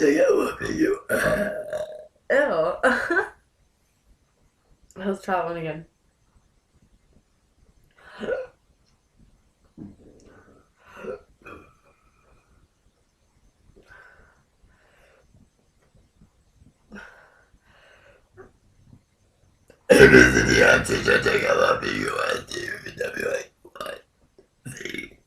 Ew. Let's try one again. It is the answer to take a love you and do what? See.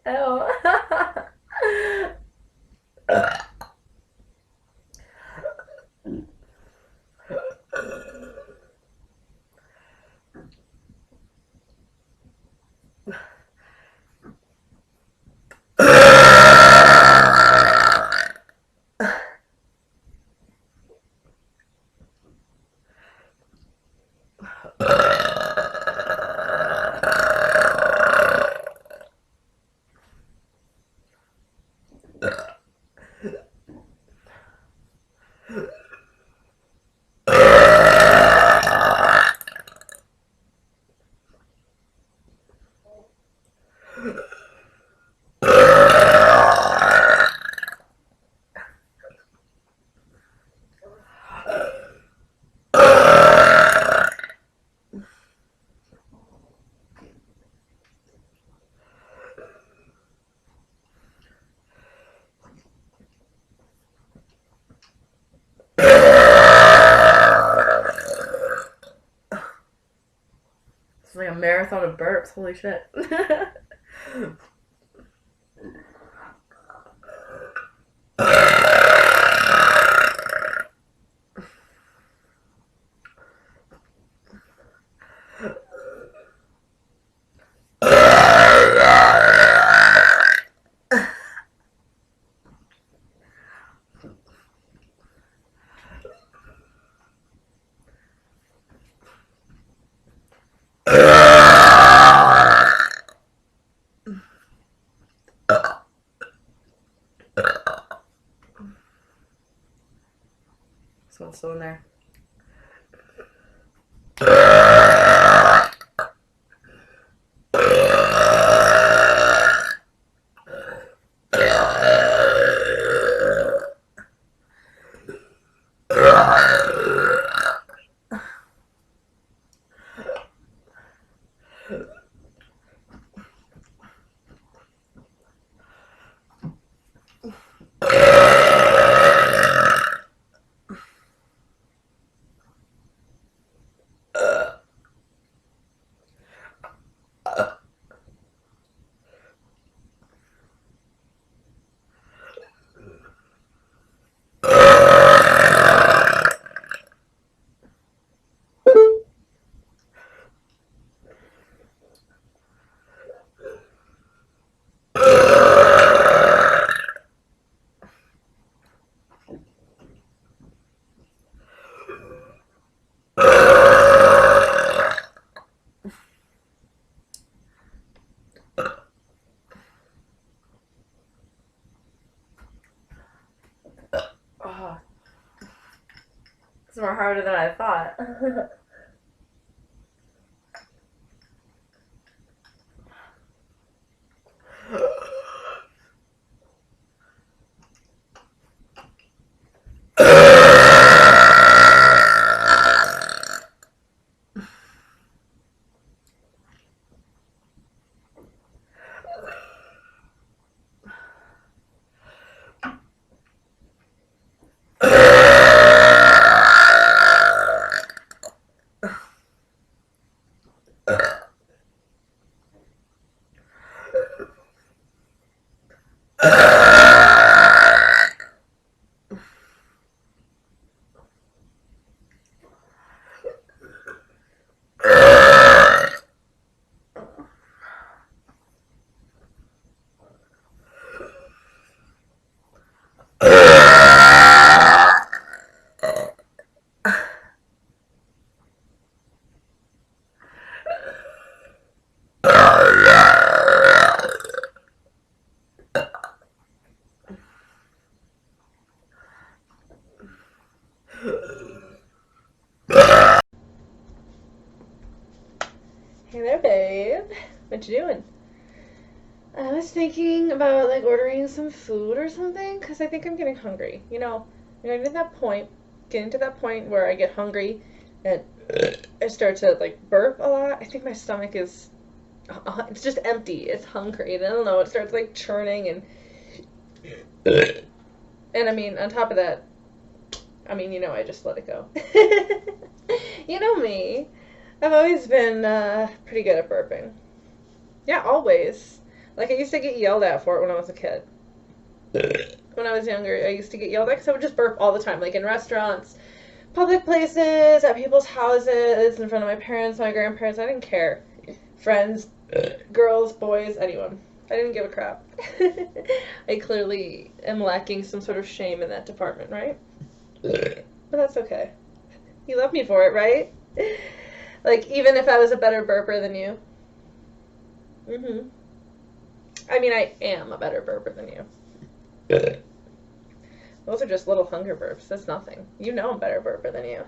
Ew. It's like a marathon of burps. Holy shit. This one's still in there. more harder than I thought. Hey there, babe. What you doing? I was thinking about like ordering some food or something because I think I'm getting hungry. I'm getting to that point where I get hungry and I start to like burp a lot. I think my stomach is, it's just empty. It's hungry. And I don't know. It starts like churning and I mean on top of that, I just let it go. You know me. I've always been pretty good at burping. Yeah, always. Like, I used to get yelled at for it when I was a kid. When I was younger, I used to get yelled at because I would just burp all the time. Like, in restaurants, public places, at people's houses, in front of my parents, my grandparents. I didn't care. Friends, girls, boys, anyone. I didn't give a crap. I clearly am lacking some sort of shame in that department, right? But that's okay. You love me for it, right? Like, even if I was a better burper than you. I mean, I am a better burper than you. Those are just little hunger burps. That's nothing. You know I'm a better burper than you.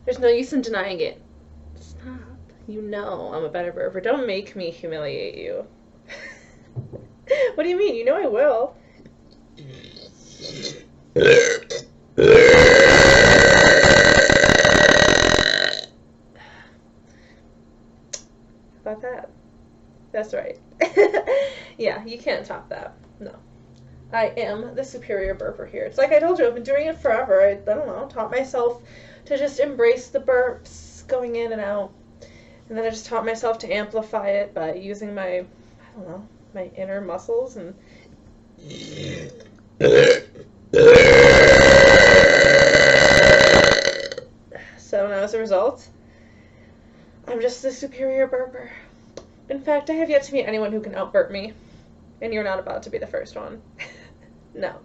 There's no use in denying it. Stop. You know I'm a better burper. Don't make me humiliate you. What do you mean? You know I will. About that. That's right. Yeah, you can't top that. No. I am the superior burper here. It's like I told you, I've been doing it forever. I don't know, taught myself to just embrace the burps going in and out. And then I just taught myself to amplify it by using my, my inner muscles and so now as a result, I'm just the superior burper. In fact, I have yet to meet anyone who can out-burp me. And you're not about to be the first one. No.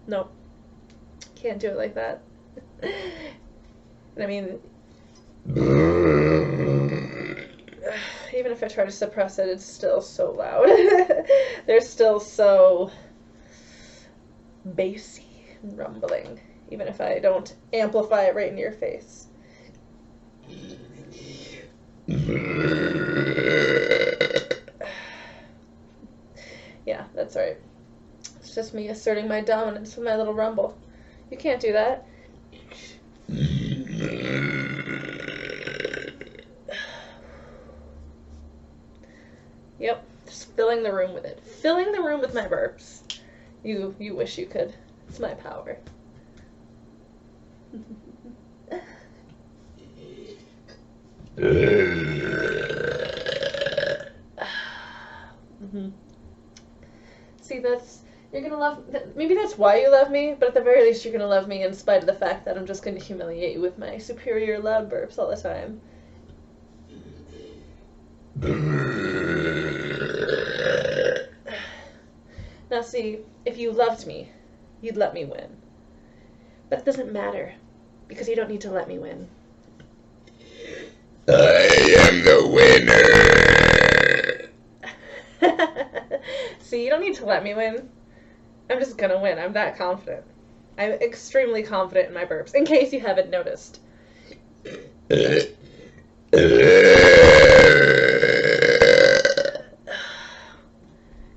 Nope. Can't do it like that. I mean, even if I try to suppress it, it's still so loud. They're still so bassy and rumbling, even if I don't amplify it right in your face. Yeah, that's right. It's just me asserting my dominance with my little rumble. You can't do that. Yep, just filling the room with it. Filling the room with my burps. You wish you could. It's my power. See, you're gonna love, maybe that's why you love me, but at the very least you're gonna love me in spite of the fact that I'm just gonna humiliate you with my superior loud burps all the time. Now see, if you loved me, you'd let me win. But it doesn't matter, because you don't need to let me win. I am the winner. See, you don't need to let me win. I'm just gonna win. I'm that confident. I'm extremely confident in my burps, in case you haven't noticed. In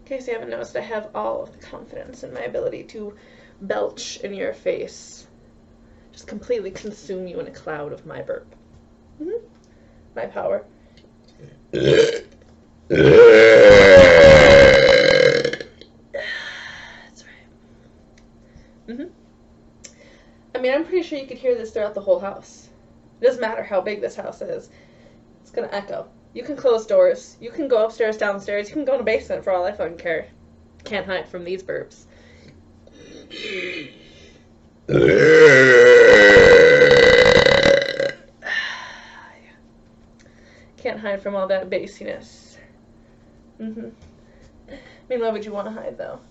case you haven't noticed, I have all of the confidence in my ability to belch in your face. Just completely consume you in a cloud of my burp. Mm-hmm. My power. That's right. Mm-hmm. I mean, I'm pretty sure you could hear this throughout the whole house. It doesn't matter how big this house is. It's gonna echo. You can close doors. You can go upstairs, downstairs. You can go in the basement for all I fucking care. Can't hide from these burps. Can't hide from all that bassiness. Mm-hmm. I mean, why would you want to hide, though?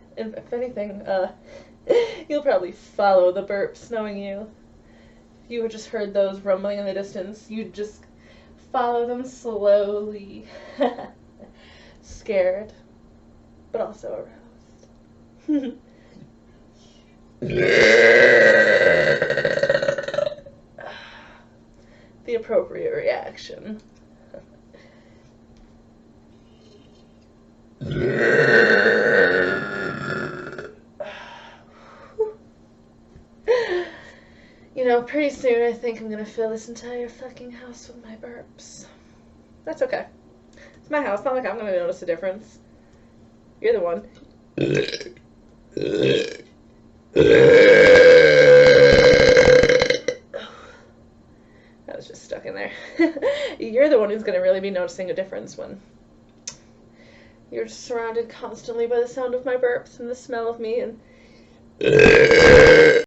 If anything, you'll probably follow the burps, knowing you. If you just heard those rumbling in the distance, you'd just follow them slowly. Scared, but also aroused. The appropriate reaction. You know, pretty soon I think I'm gonna fill this entire fucking house with my burps. That's okay. It's my house, not like I'm gonna notice a difference. You're the one. That was just stuck in there. You're the one who's gonna really be noticing a difference when you're surrounded constantly by the sound of my burps and the smell of me and